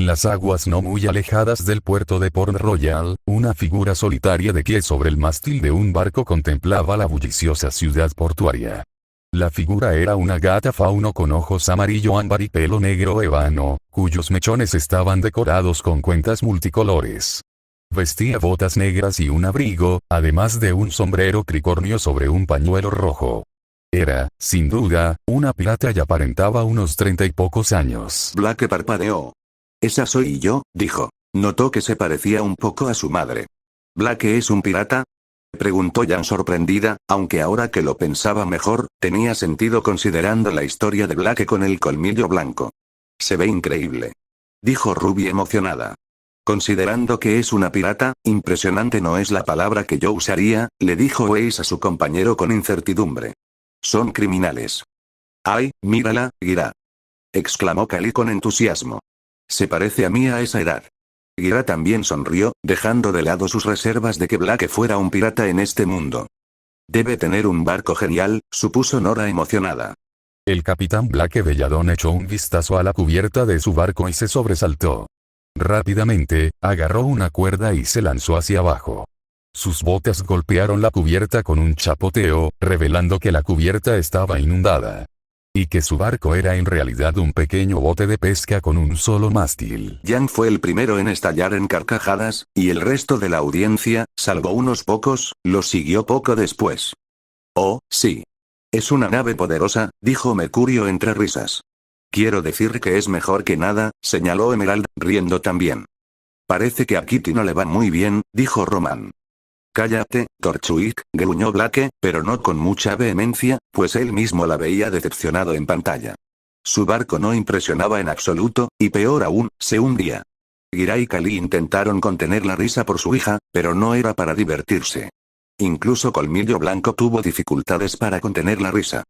las aguas no muy alejadas del puerto de Port Royal, una figura solitaria de pie sobre el mástil de un barco contemplaba la bulliciosa ciudad portuaria. La figura era una gata fauno con ojos amarillo ámbar y pelo negro ébano, cuyos mechones estaban decorados con cuentas multicolores. Vestía botas negras y un abrigo, además de un sombrero tricornio sobre un pañuelo rojo. Era, sin duda, una pirata y aparentaba unos 30 y pocos años. Blake parpadeó. Esa soy yo, dijo. Notó que se parecía un poco a su madre. ¿Blake es un pirata? Preguntó Jan sorprendida, aunque ahora que lo pensaba mejor, tenía sentido considerando la historia de Blake con el colmillo blanco. Se ve increíble, dijo Ruby emocionada. Considerando que es una pirata, impresionante no es la palabra que yo usaría, le dijo Weiss a su compañero con incertidumbre. Son criminales. ¡Ay, mírala, Gira! Exclamó Kali con entusiasmo. Se parece a mí a esa edad. Gira también sonrió, dejando de lado sus reservas de que Blake fuera un pirata en este mundo. Debe tener un barco genial, supuso Nora emocionada. El capitán Blake Belladón echó un vistazo a la cubierta de su barco y se sobresaltó. Rápidamente, agarró una cuerda y se lanzó hacia abajo. Sus botas golpearon la cubierta con un chapoteo, revelando que la cubierta estaba inundada. Y que su barco era en realidad un pequeño bote de pesca con un solo mástil. Jan fue el primero en estallar en carcajadas, y el resto de la audiencia, salvo unos pocos, lo siguió poco después. Oh, sí. Es una nave poderosa, dijo Mercurio entre risas. Quiero decir que es mejor que nada, señaló Emerald, riendo también. Parece que a Kitty no le va muy bien, dijo Roman. Cállate, Torchwick, gruñó Blake, pero no con mucha vehemencia, pues él mismo la veía decepcionado en pantalla. Su barco no impresionaba en absoluto, y peor aún, se hundía. Gira y Kali intentaron contener la risa por su hija, pero no era para divertirse. Incluso Colmillo Blanco tuvo dificultades para contener la risa.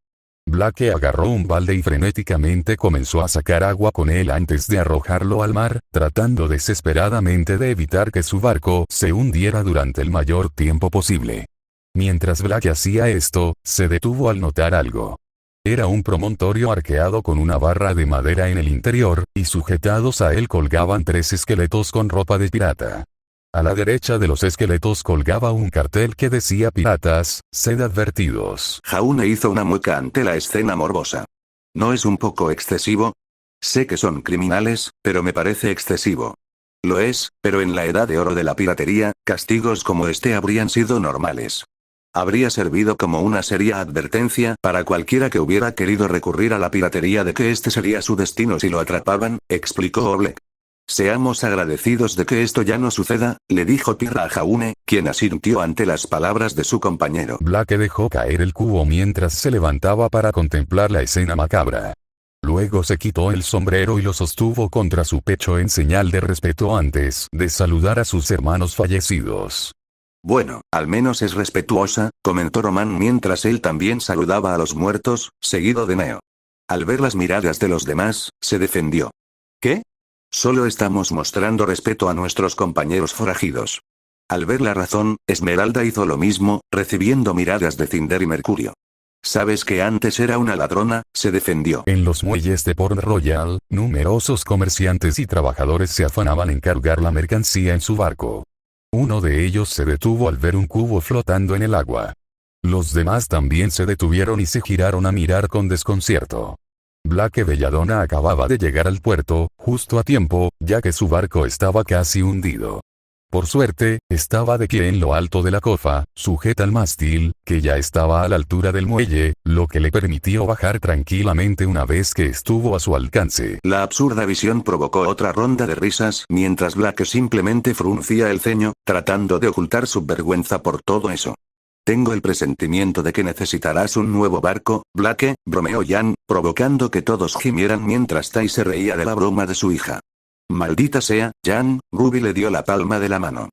Blake agarró un balde y frenéticamente comenzó a sacar agua con él antes de arrojarlo al mar, tratando desesperadamente de evitar que su barco se hundiera durante el mayor tiempo posible. Mientras Blake hacía esto, se detuvo al notar algo. Era un promontorio arqueado con una barra de madera en el interior, y sujetados a él colgaban 3 esqueletos con ropa de pirata. A la derecha de los esqueletos colgaba un cartel que decía piratas, sed advertidos. Jaune hizo una mueca ante la escena morbosa. ¿No es un poco excesivo? Sé que son criminales, pero me parece excesivo. Lo es, pero en la edad de oro de la piratería, castigos como este habrían sido normales. Habría servido como una seria advertencia para cualquiera que hubiera querido recurrir a la piratería de que este sería su destino si lo atrapaban, explicó Oblek. Seamos agradecidos de que esto ya no suceda, le dijo Tira a Jaune, quien asintió ante las palabras de su compañero. Blake dejó caer el cubo mientras se levantaba para contemplar la escena macabra. Luego se quitó el sombrero y lo sostuvo contra su pecho en señal de respeto antes de saludar a sus hermanos fallecidos. Bueno, al menos es respetuosa, comentó Roman mientras él también saludaba a los muertos, seguido de Neo. Al ver las miradas de los demás, se defendió. ¿Qué? Solo estamos mostrando respeto a nuestros compañeros forajidos. Al ver la razón, Esmeralda hizo lo mismo, recibiendo miradas de Cinder y Mercurio. ¿Sabes que antes era una ladrona?, se defendió. En los muelles de Port Royal, numerosos comerciantes y trabajadores se afanaban en cargar la mercancía en su barco. Uno de ellos se detuvo al ver un cubo flotando en el agua. Los demás también se detuvieron y se giraron a mirar con desconcierto. Blake Belladonna acababa de llegar al puerto, justo a tiempo, ya que su barco estaba casi hundido. Por suerte, estaba de pie en lo alto de la cofa, sujeta al mástil, que ya estaba a la altura del muelle, lo que le permitió bajar tranquilamente una vez que estuvo a su alcance. La absurda visión provocó otra ronda de risas mientras Blake simplemente fruncía el ceño, tratando de ocultar su vergüenza por todo eso. Tengo el presentimiento de que necesitarás un nuevo barco, Blake, bromeó Jan, provocando que todos gimieran mientras Tai se reía de la broma de su hija. Maldita sea, Jan, Ruby le dio la palma de la mano.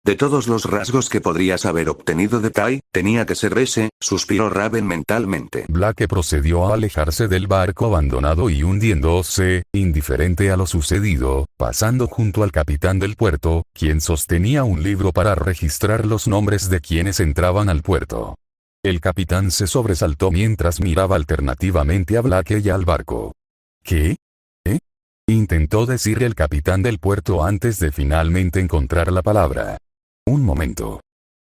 De todos los rasgos que podrías haber obtenido de Tai, tenía que ser ese, suspiró Raven mentalmente. Blake procedió a alejarse del barco abandonado y hundiéndose, indiferente a lo sucedido, pasando junto al capitán del puerto, quien sostenía un libro para registrar los nombres de quienes entraban al puerto. El capitán se sobresaltó mientras miraba alternativamente a Blake y al barco. ¿Qué? intentó decir el capitán del puerto antes de finalmente encontrar la palabra. Un momento,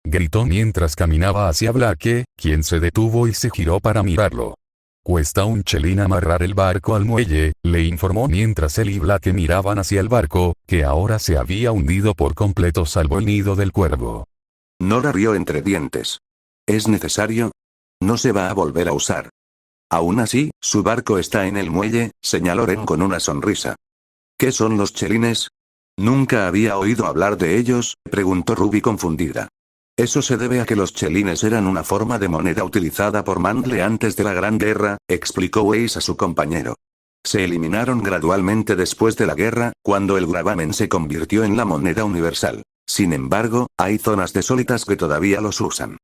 gritó mientras caminaba hacia Blake, quien se detuvo y se giró para mirarlo. Cuesta un chelín amarrar el barco al muelle, le informó mientras él y Blake miraban hacia el barco, que ahora se había hundido por completo salvo el nido del cuervo. Nora rió entre dientes. ¿Es necesario? No se va a volver a usar. Aún así, su barco está en el muelle, señaló Ren con una sonrisa. ¿Qué son los chelines? Nunca había oído hablar de ellos, preguntó Ruby confundida. Eso se debe a que los chelines eran una forma de moneda utilizada por Mantle antes de la Gran Guerra, explicó Weiss a su compañero. Se eliminaron gradualmente después de la guerra, cuando el gravamen se convirtió en la moneda universal. Sin embargo, hay zonas desolitas que todavía los usan.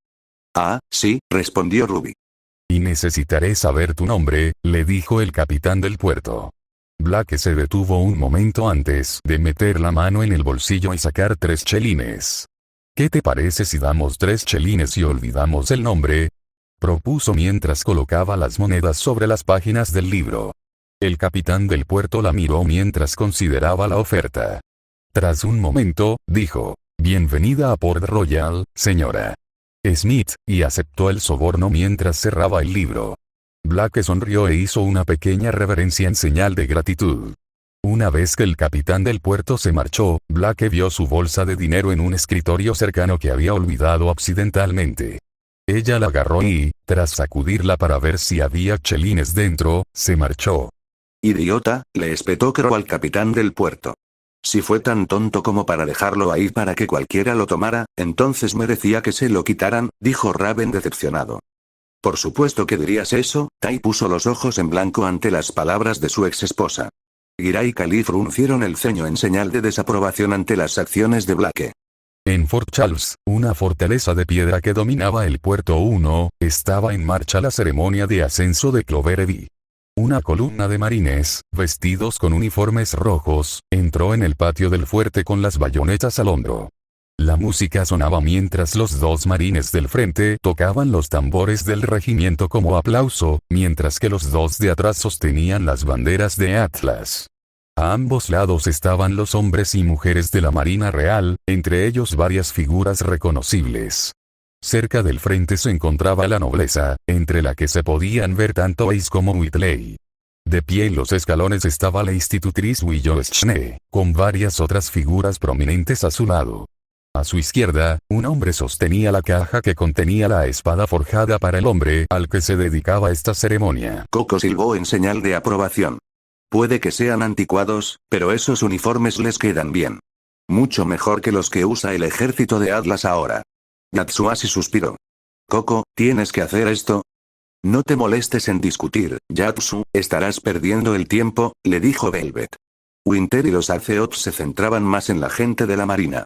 Ah, sí, respondió Ruby. Y necesitaré saber tu nombre, le dijo el capitán del puerto. Blake se detuvo un momento antes de meter la mano en el bolsillo y sacar 3 chelines. ¿Qué te parece si damos 3 chelines y olvidamos el nombre? Propuso mientras colocaba las monedas sobre las páginas del libro. El capitán del puerto la miró mientras consideraba la oferta. Tras un momento, dijo, «Bienvenida a Port Royal, señora Smith», y aceptó el soborno mientras cerraba el libro. Blake sonrió e hizo una pequeña reverencia en señal de gratitud. Una vez que el capitán del puerto se marchó, Blake vio su bolsa de dinero en un escritorio cercano que había olvidado accidentalmente. Ella la agarró y, tras sacudirla para ver si había chelines dentro, se marchó. Idiota, le espetó Crow al capitán del puerto. Si fue tan tonto como para dejarlo ahí para que cualquiera lo tomara, entonces merecía que se lo quitaran, dijo Raven decepcionado. Por supuesto que dirías eso, Tai puso los ojos en blanco ante las palabras de su ex esposa. Gira y Kali fruncieron el ceño en señal de desaprobación ante las acciones de Blake. En Fort Charles, una fortaleza de piedra que dominaba el puerto 1, estaba en marcha la ceremonia de ascenso de Clover Evie. Una columna de marines, vestidos con uniformes rojos, entró en el patio del fuerte con las bayonetas al hombro. La música sonaba mientras los 2 marines del frente tocaban los tambores del regimiento como aplauso, mientras que los 2 de atrás sostenían las banderas de Atlas. A ambos lados estaban los hombres y mujeres de la Marina Real, entre ellos varias figuras reconocibles. Cerca del frente se encontraba la nobleza, entre la que se podían ver tanto Ace como Whitley. De pie en los escalones estaba la institutriz Willow-Schnee, con varias otras figuras prominentes a su lado. A su izquierda, un hombre sostenía la caja que contenía la espada forjada para el hombre al que se dedicaba esta ceremonia. Coco silbó en señal de aprobación. Puede que sean anticuados, pero esos uniformes les quedan bien. Mucho mejor que los que usa el ejército de Atlas ahora. Yatsuashi suspiró. Coco, ¿tienes que hacer esto? No te molestes en discutir, Yatsu, estarás perdiendo el tiempo, le dijo Velvet. Winter y los Arceots se centraban más en la gente de la marina.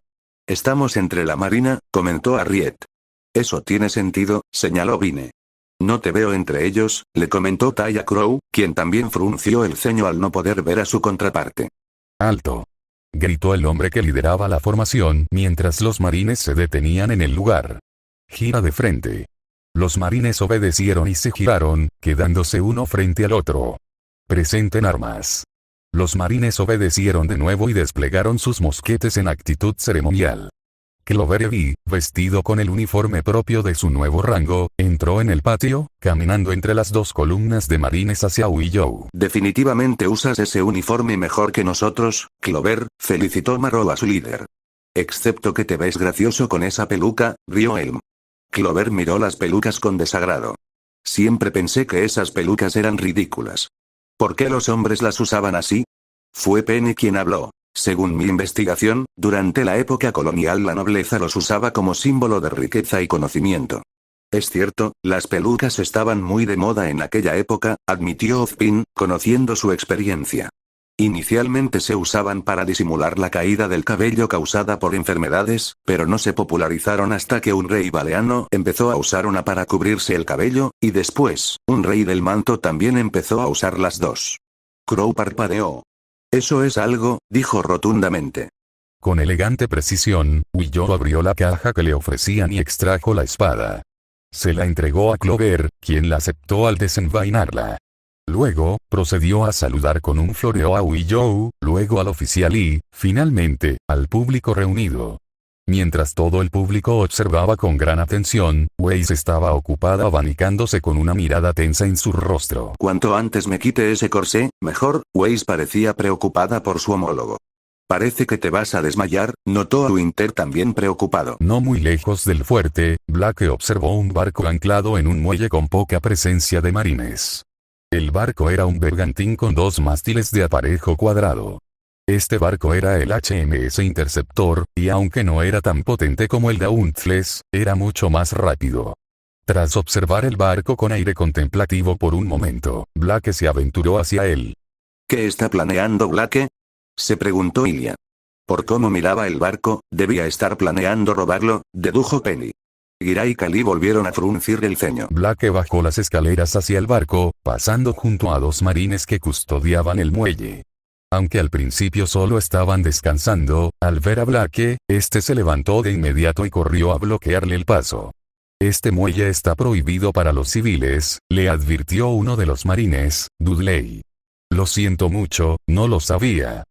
Estamos entre la marina, comentó Harriet. Eso tiene sentido, señaló Vine. No te veo entre ellos, le comentó Taya Crow, quien también frunció el ceño al no poder ver a su contraparte. ¡Alto!, gritó el hombre que lideraba la formación mientras los marines se detenían en el lugar. Gira de frente. Los marines obedecieron y se giraron, quedándose uno frente al otro. Presenten armas. Los marines obedecieron de nuevo y desplegaron sus mosquetes en actitud ceremonial. Clover Evie, vestido con el uniforme propio de su nuevo rango, entró en el patio, caminando entre las 2 columnas de marines hacia Willow. Definitivamente usas ese uniforme mejor que nosotros, Clover, felicitó Marrow a su líder. Excepto que te ves gracioso con esa peluca, rió Elm. Clover miró las pelucas con desagrado. Siempre pensé que esas pelucas eran ridículas. ¿Por qué los hombres las usaban así? Fue Penny quien habló. Según mi investigación, durante la época colonial la nobleza los usaba como símbolo de riqueza y conocimiento. Es cierto, las pelucas estaban muy de moda en aquella época, admitió Ozpin, conociendo su experiencia. Inicialmente se usaban para disimular la caída del cabello causada por enfermedades, pero no se popularizaron hasta que un rey baleano empezó a usar una para cubrirse el cabello, y después, un rey del manto también empezó a usar las 2. Crow parpadeó. Eso es algo, dijo rotundamente. Con elegante precisión, Willow abrió la caja que le ofrecían y extrajo la espada. Se la entregó a Clover, quien la aceptó al desenvainarla. Luego, procedió a saludar con un floreo a Uilou, luego al oficial y, finalmente, al público reunido. Mientras todo el público observaba con gran atención, Weiss estaba ocupada abanicándose con una mirada tensa en su rostro. Cuanto antes me quite ese corsé, mejor. Weiss parecía preocupada por su homólogo. Parece que te vas a desmayar, notó a Winter también preocupado. No muy lejos del fuerte, Blake observó un barco anclado en un muelle con poca presencia de marines. El barco era un bergantín con 2 mástiles de aparejo cuadrado. Este barco era el HMS Interceptor, y aunque no era tan potente como el Dauntless, era mucho más rápido. Tras observar el barco con aire contemplativo por un momento, Blake se aventuró hacia él. ¿Qué está planeando Blake?, se preguntó Ilya. Por cómo miraba el barco, debía estar planeando robarlo, dedujo Penny. Gira y Kali volvieron a fruncir el ceño. Blake bajó las escaleras hacia el barco, pasando junto a 2 marines que custodiaban el muelle. Aunque al principio solo estaban descansando, al ver a Blake, este se levantó de inmediato y corrió a bloquearle el paso. Este muelle está prohibido para los civiles, le advirtió uno de los marines, Dudley. Lo siento mucho, no lo sabía.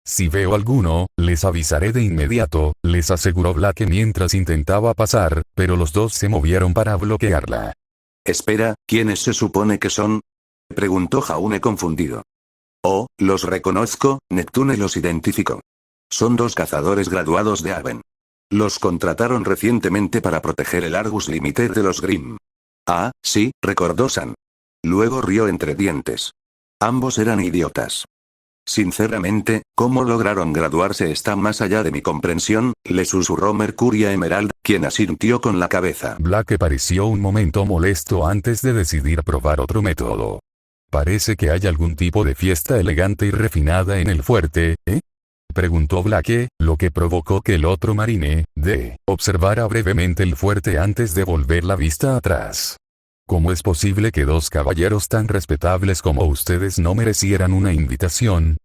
Si veo alguno, les avisaré de inmediato, les aseguró Blake mientras intentaba pasar, pero los 2 se movieron para bloquearla. Espera, ¿quiénes se supone que son?, preguntó Jaune confundido. Oh, los reconozco, Neptune los identificó. Son 2 cazadores graduados de Haven. Los contrataron recientemente para proteger el Argus Limited de los Grimm. Ah, sí, recordó San. Luego rió entre dientes. Ambos eran idiotas. Sinceramente, cómo lograron graduarse está más allá de mi comprensión, le susurró Mercuria Emerald, quien asintió con la cabeza. Blake pareció un momento molesto antes de decidir probar otro método. Parece que hay algún tipo de fiesta elegante y refinada en el fuerte, ¿eh?, preguntó Blake, lo que provocó que el otro marine, observara brevemente el fuerte antes de volver la vista atrás. ¿Cómo es posible que 2 caballeros tan respetables como ustedes no merecieran una invitación?,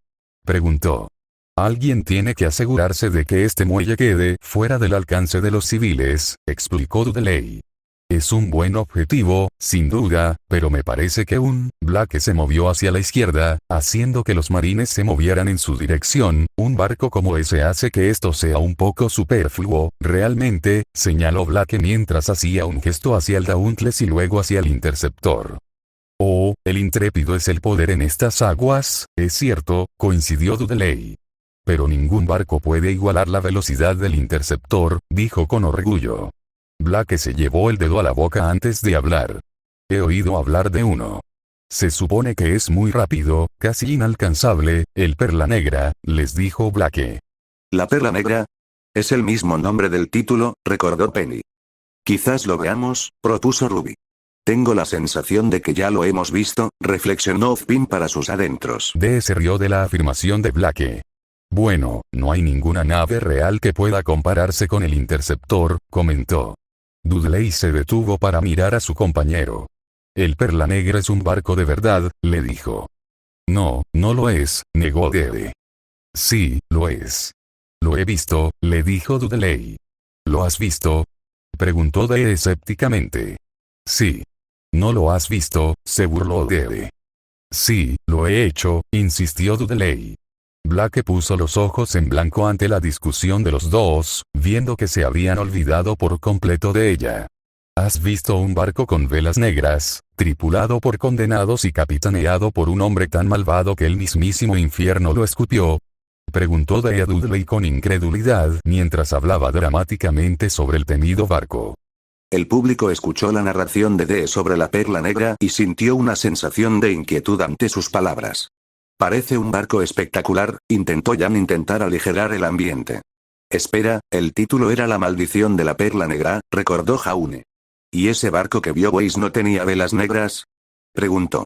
preguntó. Alguien tiene que asegurarse de que este muelle quede fuera del alcance de los civiles, explicó Dudley. Es un buen objetivo, sin duda, pero me parece que Blake se movió hacia la izquierda, haciendo que los marines se movieran en su dirección. Un barco como ese hace que esto sea un poco superfluo, realmente, señaló Blake mientras hacía un gesto hacia el Dauntless y luego hacia el Interceptor. Oh, el intrépido es el poder en estas aguas, es cierto, coincidió Dudley. Pero ningún barco puede igualar la velocidad del Interceptor, dijo con orgullo. Blake se llevó el dedo a la boca antes de hablar. He oído hablar de uno. Se supone que es muy rápido, casi inalcanzable, el Perla Negra, les dijo Blake. ¿La Perla Negra? Es el mismo nombre del título, recordó Penny. Quizás lo veamos, propuso Ruby. Tengo la sensación de que ya lo hemos visto, reflexionó Ozpin para sus adentros. Dee se rió de la afirmación de Blake. Bueno, no hay ninguna nave real que pueda compararse con el Interceptor, comentó. Dudley se detuvo para mirar a su compañero. El Perla Negra es un barco de verdad, le dijo. No, no lo es, negó Dee. Sí, lo es. Lo he visto, le dijo Dudley. ¿Lo has visto?, preguntó Dee escépticamente. Sí. ¿No lo has visto?, se burló Dee. Sí, lo he hecho, insistió Dudley. Blake puso los ojos en blanco ante la discusión de los 2, viendo que se habían olvidado por completo de ella. ¿Has visto un barco con velas negras, tripulado por condenados y capitaneado por un hombre tan malvado que el mismísimo infierno lo escupió?, preguntó Dee a Dudley con incredulidad mientras hablaba dramáticamente sobre el temido barco. El público escuchó la narración de Dee sobre la Perla Negra y sintió una sensación de inquietud ante sus palabras. Parece un barco espectacular, intentó Jan intentar aligerar el ambiente. Espera, el título era La maldición de la Perla Negra, recordó Jaune. ¿Y ese barco que vio Weiss no tenía velas negras?, preguntó.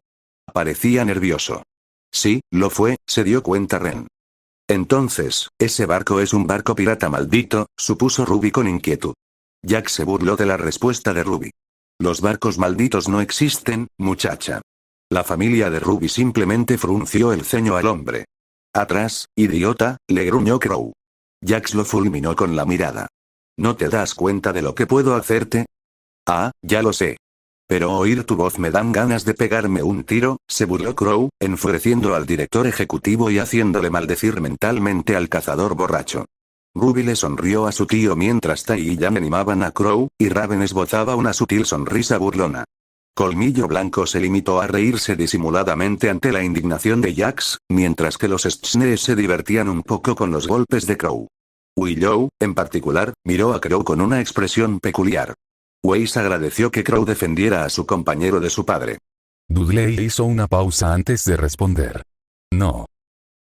Parecía nervioso. Sí, lo fue, se dio cuenta Ren. Entonces, ese barco es un barco pirata maldito, supuso Ruby con inquietud. Jack se burló de la respuesta de Ruby. Los barcos malditos no existen, muchacha. La familia de Ruby simplemente frunció el ceño al hombre. Atrás, idiota, le gruñó Crow. Jax lo fulminó con la mirada. ¿No te das cuenta de lo que puedo hacerte? Ah, ya lo sé. Pero oír tu voz me dan ganas de pegarme un tiro, se burló Crow, enfureciendo al director ejecutivo y haciéndole maldecir mentalmente al cazador borracho. Ruby le sonrió a su tío mientras Tai y Jan animaban a Crow, y Raven esbozaba una sutil sonrisa burlona. Colmillo Blanco se limitó a reírse disimuladamente ante la indignación de Jax, mientras que los Schnees se divertían un poco con los golpes de Crow. Willow, en particular, miró a Crow con una expresión peculiar. Weiss agradeció que Crow defendiera a su compañero de su padre. Dudley hizo una pausa antes de responder. No.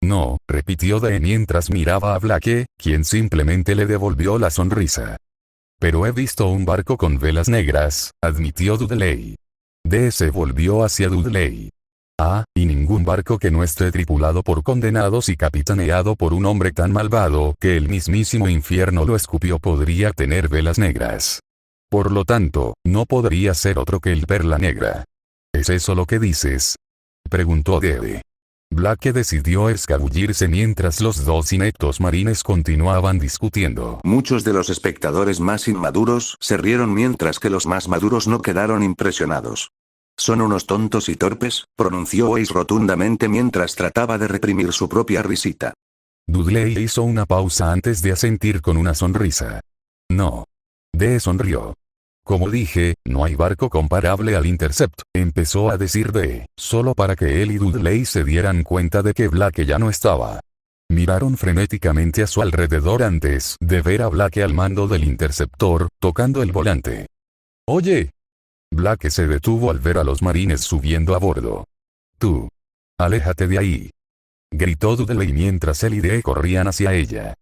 No, repitió Dee mientras miraba a Blake, quien simplemente le devolvió la sonrisa. Pero he visto un barco con velas negras, admitió Dudley. Dee se volvió hacia Dudley. Ah, y ningún barco que no esté tripulado por condenados y capitaneado por un hombre tan malvado que el mismísimo infierno lo escupió podría tener velas negras. Por lo tanto, no podría ser otro que el Perla Negra. ¿Es eso lo que dices?, preguntó Dee. Blake decidió escabullirse mientras los dos ineptos marines continuaban discutiendo. Muchos de los espectadores más inmaduros se rieron mientras que los más maduros no quedaron impresionados. Son unos tontos y torpes, pronunció Weiss rotundamente mientras trataba de reprimir su propia risita. Dudley hizo una pausa antes de asentir con una sonrisa. No. Dee sonrió. Como dije, no hay barco comparable al Intercept, empezó a decir Dee, solo para que él y Dudley se dieran cuenta de que Blake ya no estaba. Miraron frenéticamente a su alrededor antes de ver a Blake al mando del interceptor, tocando el volante. «Oye». Blake se detuvo al ver a los marines subiendo a bordo. «Tú. Aléjate de ahí», gritó Dudley mientras él y Dee corrían hacia ella.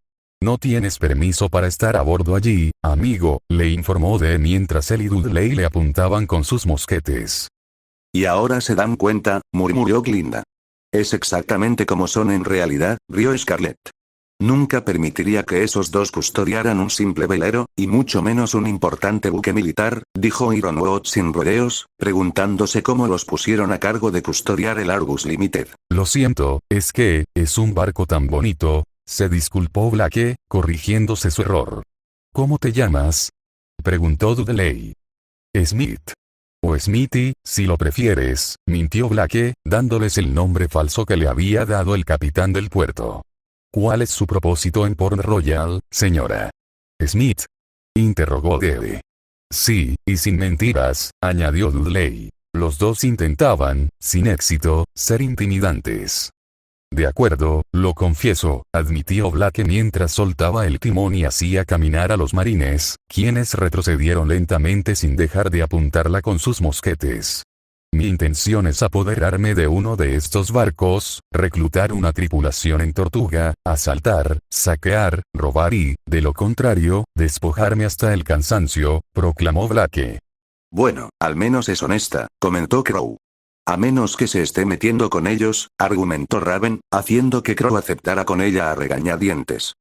«No tienes permiso para estar a bordo allí, amigo», le informó Dee mientras él y Dudley le apuntaban con sus mosquetes. «Y ahora se dan cuenta», murmuró Glinda. «Es exactamente como son en realidad», rió Scarlett. «Nunca permitiría que esos dos custodiaran un simple velero, y mucho menos un importante buque militar», dijo Ironwood sin rodeos, preguntándose cómo los pusieron a cargo de custodiar el Argus Limited. «Lo siento, es que, es un barco tan bonito», se disculpó Blake, corrigiéndose su error. «¿Cómo te llamas?», preguntó Dudley. «Smith. O Smithy, si lo prefieres», mintió Blake, dándoles el nombre falso que le había dado el capitán del puerto. «¿Cuál es su propósito en Port Royal, señora?». «Smith», interrogó Dee. «Sí, y sin mentiras», añadió Dudley. Los dos intentaban, sin éxito, ser intimidantes. «De acuerdo, lo confieso», admitió Blake mientras soltaba el timón y hacía caminar a los marines, quienes retrocedieron lentamente sin dejar de apuntarla con sus mosquetes. «Mi intención es apoderarme de uno de estos barcos, reclutar una tripulación en Tortuga, asaltar, saquear, robar y, de lo contrario, despojarme hasta el cansancio», proclamó Blake. «Bueno, al menos es honesta», comentó Crow. «A menos que se esté metiendo con ellos», argumentó Raven, haciendo que Crow aceptara con ella a regañadientes.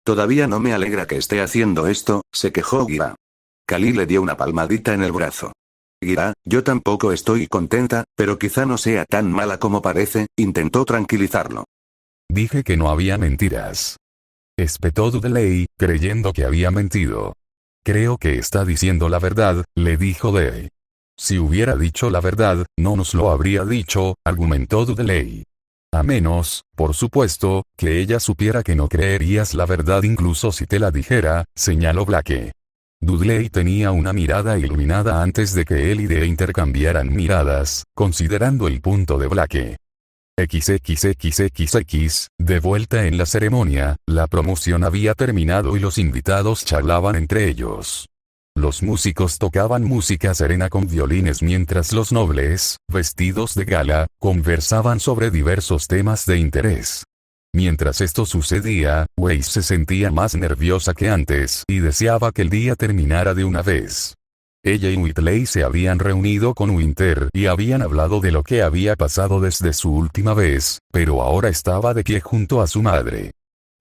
«Todavía no me alegra que esté haciendo esto», se quejó Gira. Kali le dio una palmadita en el brazo. «Gira, yo tampoco estoy contenta, pero quizá no sea tan mala como parece», intentó tranquilizarlo. «Dije que no había mentiras», espetó Dudley, creyendo que había mentido. «Creo que está diciendo la verdad», le dijo Dee. «Si hubiera dicho la verdad, no nos lo habría dicho», argumentó Dudley. «A menos, por supuesto, que ella supiera que no creerías la verdad incluso si te la dijera», señaló Blake. Dudley tenía una mirada iluminada antes de que él y Dee intercambiaran miradas, considerando el punto de Blake. XXXXX, de vuelta en la ceremonia, la promoción había terminado y los invitados charlaban entre ellos. Los músicos tocaban música serena con violines mientras los nobles, vestidos de gala, conversaban sobre diversos temas de interés. Mientras esto sucedía, Weiss se sentía más nerviosa que antes y deseaba que el día terminara de una vez. Ella y Whitley se habían reunido con Winter y habían hablado de lo que había pasado desde su última vez, pero ahora estaba de pie junto a su madre.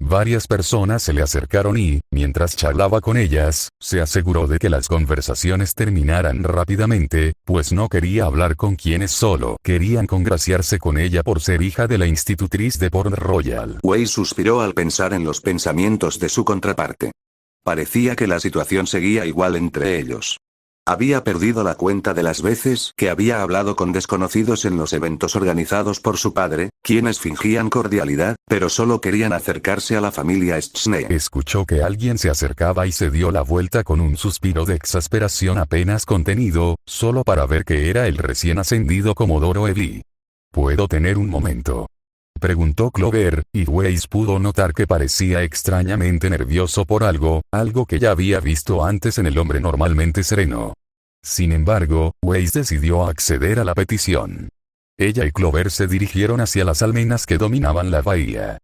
Varias personas se le acercaron y, mientras charlaba con ellas, se aseguró de que las conversaciones terminaran rápidamente, pues no quería hablar con quienes solo querían congraciarse con ella por ser hija de la institutriz de Port Royal. Weiss suspiró al pensar en los pensamientos de su contraparte. Parecía que la situación seguía igual entre ellos. Había perdido la cuenta de las veces que había hablado con desconocidos en los eventos organizados por su padre, quienes fingían cordialidad, pero solo querían acercarse a la familia Schne. Escuchó que alguien se acercaba y se dio la vuelta con un suspiro de exasperación apenas contenido, solo para ver que era el recién ascendido Comodoro Eli. ¿Puedo tener un momento?, preguntó Clover, y Weiss pudo notar que parecía extrañamente nervioso por algo que ya había visto antes en el hombre normalmente sereno. Sin embargo, Weiss decidió acceder a la petición. Ella y Clover se dirigieron hacia las almenas que dominaban la bahía.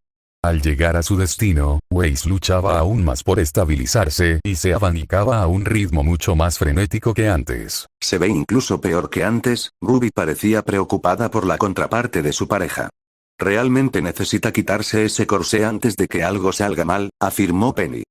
Al llegar a su destino, Weiss luchaba aún más por estabilizarse y se abanicaba a un ritmo mucho más frenético que antes. Se ve incluso peor que antes. Ruby parecía preocupada por la contraparte de su pareja. Realmente necesita quitarse ese corsé antes de que algo salga mal, afirmó Penny.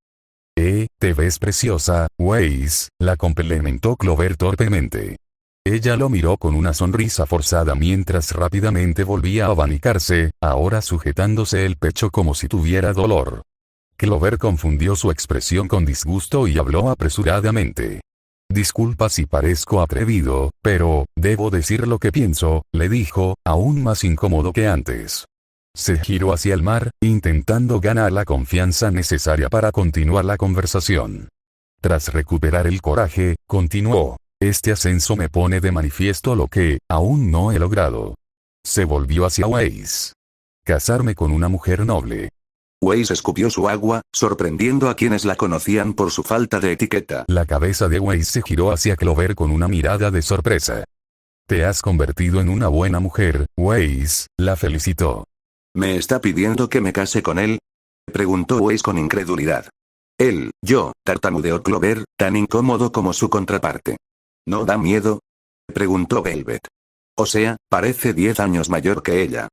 Te ves preciosa, Weiss, la complementó Clover torpemente. Ella lo miró con una sonrisa forzada mientras rápidamente volvía a abanicarse, ahora sujetándose el pecho como si tuviera dolor. Clover confundió su expresión con disgusto y habló apresuradamente. Disculpa si parezco atrevido, pero, debo decir lo que pienso, le dijo, aún más incómodo que antes. Se giró hacia el mar, intentando ganar la confianza necesaria para continuar la conversación. Tras recuperar el coraje, continuó. Este ascenso me pone de manifiesto lo que, aún no he logrado. Se volvió hacia Weiss. Casarme con una mujer noble. Weiss escupió su agua, sorprendiendo a quienes la conocían por su falta de etiqueta. La cabeza de Weiss se giró hacia Clover con una mirada de sorpresa. Te has convertido en una buena mujer, Weiss, la felicitó. ¿Me está pidiendo que me case con él?, preguntó Weiss con incredulidad. Yo, tartamudeó Clover, tan incómodo como su contraparte. ¿No da miedo?, preguntó Velvet. O sea, parece 10 años mayor que ella.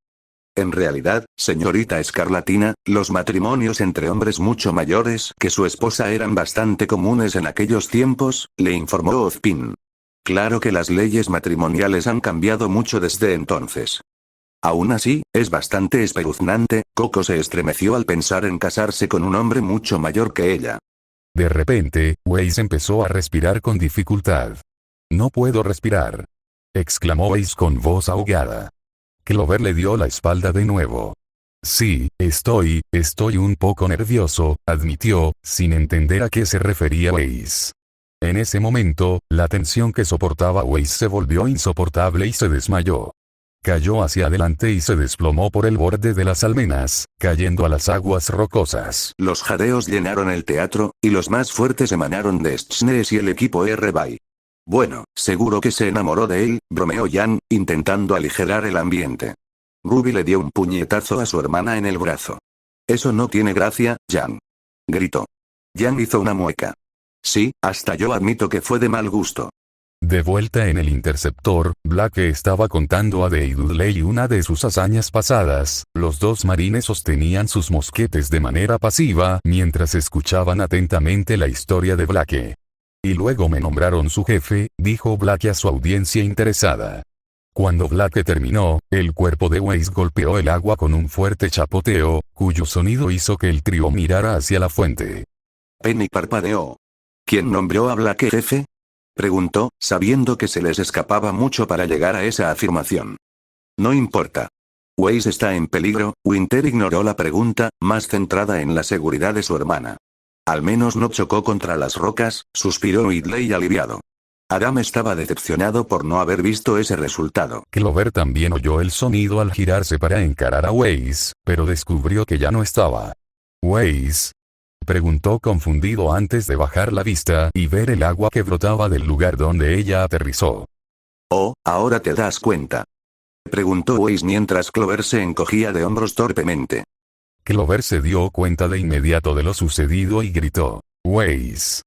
En realidad, señorita Escarlatina, los matrimonios entre hombres mucho mayores que su esposa eran bastante comunes en aquellos tiempos, le informó Ozpin. Claro que las leyes matrimoniales han cambiado mucho desde entonces. Aún así, es bastante espeluznante. Coco se estremeció al pensar en casarse con un hombre mucho mayor que ella. De repente, Weiss empezó a respirar con dificultad. No puedo respirar, exclamó Weiss con voz ahogada. Clover le dio la espalda de nuevo. Sí, estoy un poco nervioso, admitió, sin entender a qué se refería Weiss. En ese momento, la tensión que soportaba Weiss se volvió insoportable y se desmayó. Cayó hacia adelante y se desplomó por el borde de las almenas, cayendo a las aguas rocosas. Los jadeos llenaron el teatro, y los más fuertes emanaron de Schnees y el equipo R-Bay. Bueno, seguro que se enamoró de él, bromeó Jan, intentando aligerar el ambiente. Ruby le dio un puñetazo a su hermana en el brazo. Eso no tiene gracia, Jan, gritó. Jan hizo una mueca. Sí, hasta yo admito que fue de mal gusto. De vuelta en el interceptor, Black estaba contando a Dudley una de sus hazañas pasadas. Los dos marines sostenían sus mosquetes de manera pasiva mientras escuchaban atentamente la historia de Black. Y luego me nombraron su jefe, dijo Black a su audiencia interesada. Cuando Black terminó, el cuerpo de Weiss golpeó el agua con un fuerte chapoteo, cuyo sonido hizo que el trío mirara hacia la fuente. Penny parpadeó. ¿Quién nombró a Black jefe?, preguntó, sabiendo que se les escapaba mucho para llegar a esa afirmación. No importa. Weiss está en peligro. Winter ignoró la pregunta, más centrada en la seguridad de su hermana. Al menos no chocó contra las rocas, suspiró Whitley aliviado. Adam estaba decepcionado por no haber visto ese resultado. Clover también oyó el sonido al girarse para encarar a Weiss, pero descubrió que ya no estaba. ¿Weiss?, preguntó confundido antes de bajar la vista y ver el agua que brotaba del lugar donde ella aterrizó. Oh, ¿ahora te das cuenta?, preguntó Weiss mientras Clover se encogía de hombros torpemente. Clover se dio cuenta de inmediato de lo sucedido y gritó, Weiss.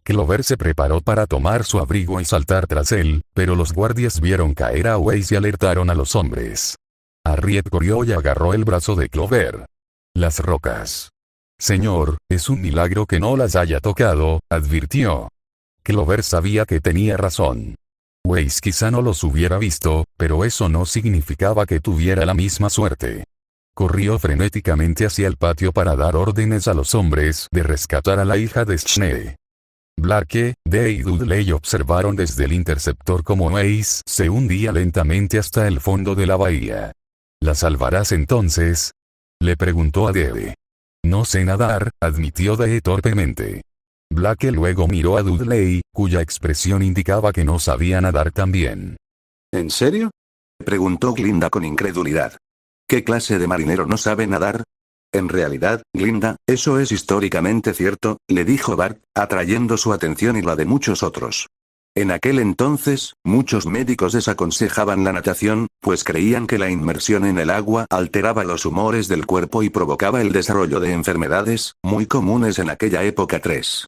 Clover se preparó para tomar su abrigo y saltar tras él, pero los guardias vieron caer a Weiss y alertaron a los hombres. Harriet corrió y agarró el brazo de Clover. Las rocas. Señor, es un milagro que no las haya tocado, advirtió. Clover sabía que tenía razón. Weiss quizá no los hubiera visto, pero eso no significaba que tuviera la misma suerte. Corrió frenéticamente hacia el patio para dar órdenes a los hombres de rescatar a la hija de Schnee. Blake, Dee y Dudley observaron desde el interceptor cómo Waze se hundía lentamente hasta el fondo de la bahía. ¿La salvarás entonces?, le preguntó a Dee. No sé nadar, admitió Dee torpemente. Blake luego miró a Dudley, cuya expresión indicaba que no sabía nadar tan bien. ¿En serio?, preguntó Glinda con incredulidad. ¿Qué clase de marinero no sabe nadar? En realidad, Glinda, eso es históricamente cierto, le dijo Bart, atrayendo su atención y la de muchos otros. En aquel entonces, muchos médicos desaconsejaban la natación, pues creían que la inmersión en el agua alteraba los humores del cuerpo y provocaba el desarrollo de enfermedades, muy comunes en aquella época. 3.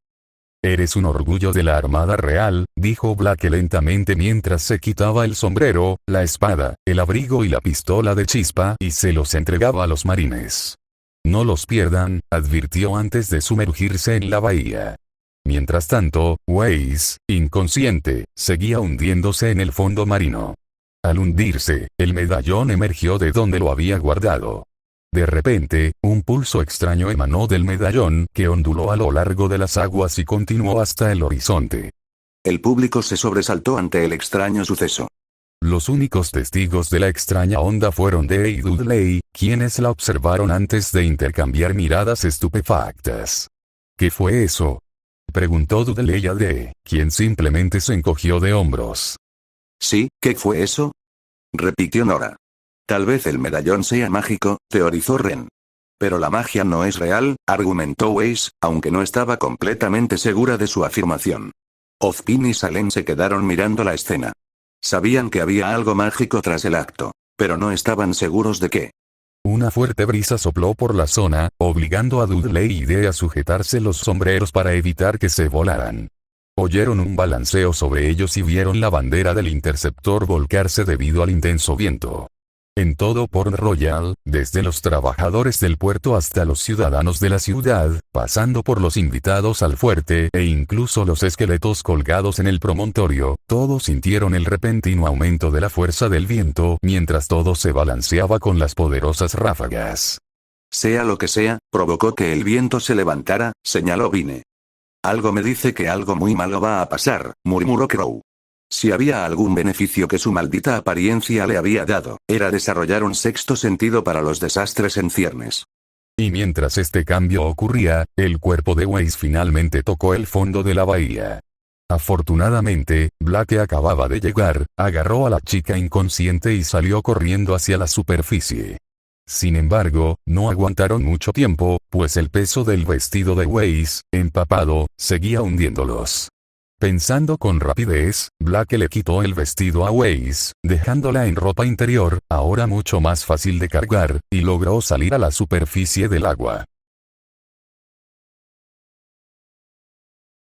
Eres un orgullo de la Armada Real, dijo Blake lentamente mientras se quitaba el sombrero, la espada, el abrigo y la pistola de chispa y se los entregaba a los marines. No los pierdan, advirtió antes de sumergirse en la bahía. Mientras tanto, Waze, inconsciente, seguía hundiéndose en el fondo marino. Al hundirse, el medallón emergió de donde lo había guardado. De repente, un pulso extraño emanó del medallón que onduló a lo largo de las aguas y continuó hasta el horizonte. El público se sobresaltó ante el extraño suceso. Los únicos testigos de la extraña onda fueron Dee y Dudley, quienes la observaron antes de intercambiar miradas estupefactas. ¿Qué fue eso?, preguntó Dudley a Dee, quien simplemente se encogió de hombros. Sí, ¿qué fue eso?, repitió Nora. Tal vez el medallón sea mágico, teorizó Ren. Pero la magia no es real, argumentó Waze, aunque no estaba completamente segura de su afirmación. Ozpin y Salem se quedaron mirando la escena. Sabían que había algo mágico tras el acto, pero no estaban seguros de qué. Una fuerte brisa sopló por la zona, obligando a Dudley y Dee a sujetarse los sombreros para evitar que se volaran. Oyeron un balanceo sobre ellos y vieron la bandera del interceptor volcarse debido al intenso viento. En todo Port Royal, desde los trabajadores del puerto hasta los ciudadanos de la ciudad, pasando por los invitados al fuerte e incluso los esqueletos colgados en el promontorio, todos sintieron el repentino aumento de la fuerza del viento mientras todo se balanceaba con las poderosas ráfagas. Sea lo que sea, provocó que el viento se levantara, señaló Vine. Algo me dice que algo muy malo va a pasar, murmuró Crow. Si había algún beneficio que su maldita apariencia le había dado, era desarrollar un sexto sentido para los desastres en ciernes. Y mientras este cambio ocurría, el cuerpo de Waze finalmente tocó el fondo de la bahía. Afortunadamente, Blake acababa de llegar, agarró a la chica inconsciente y salió corriendo hacia la superficie. Sin embargo, no aguantaron mucho tiempo, pues el peso del vestido de Waze, empapado, seguía hundiéndolos. Pensando con rapidez, Blake le quitó el vestido a Waze, dejándola en ropa interior, ahora mucho más fácil de cargar, y logró salir a la superficie del agua.